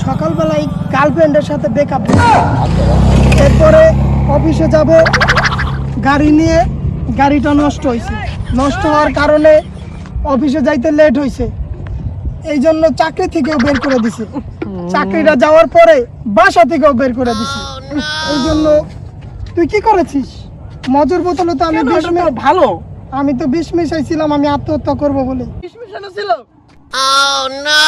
সকালবেলায় গার্লফ্রেন্ডের সাথে ব্রেকআপ, এরপরে অফিসে যাব, গাড়ি নিয়ে গাড়িটা নষ্ট হয়েছে, নষ্ট হওয়ার কারণে অফিসে যাইতে লেট হয়েছে, এই জন্য চাকরি থেকেও বের করে দিছে, চাকরিটা যাওয়ার পরে বাসা থেকেও বের করে দিছে। এই জন্য তুই কি করেছিস? মজুর বোতলে তো আমি ভালো, আমি তো বিষ মিশাইছিলাম, আমি আত্মহত্যা করবো বলে। বিষ মিশানো ছিল। Oh no!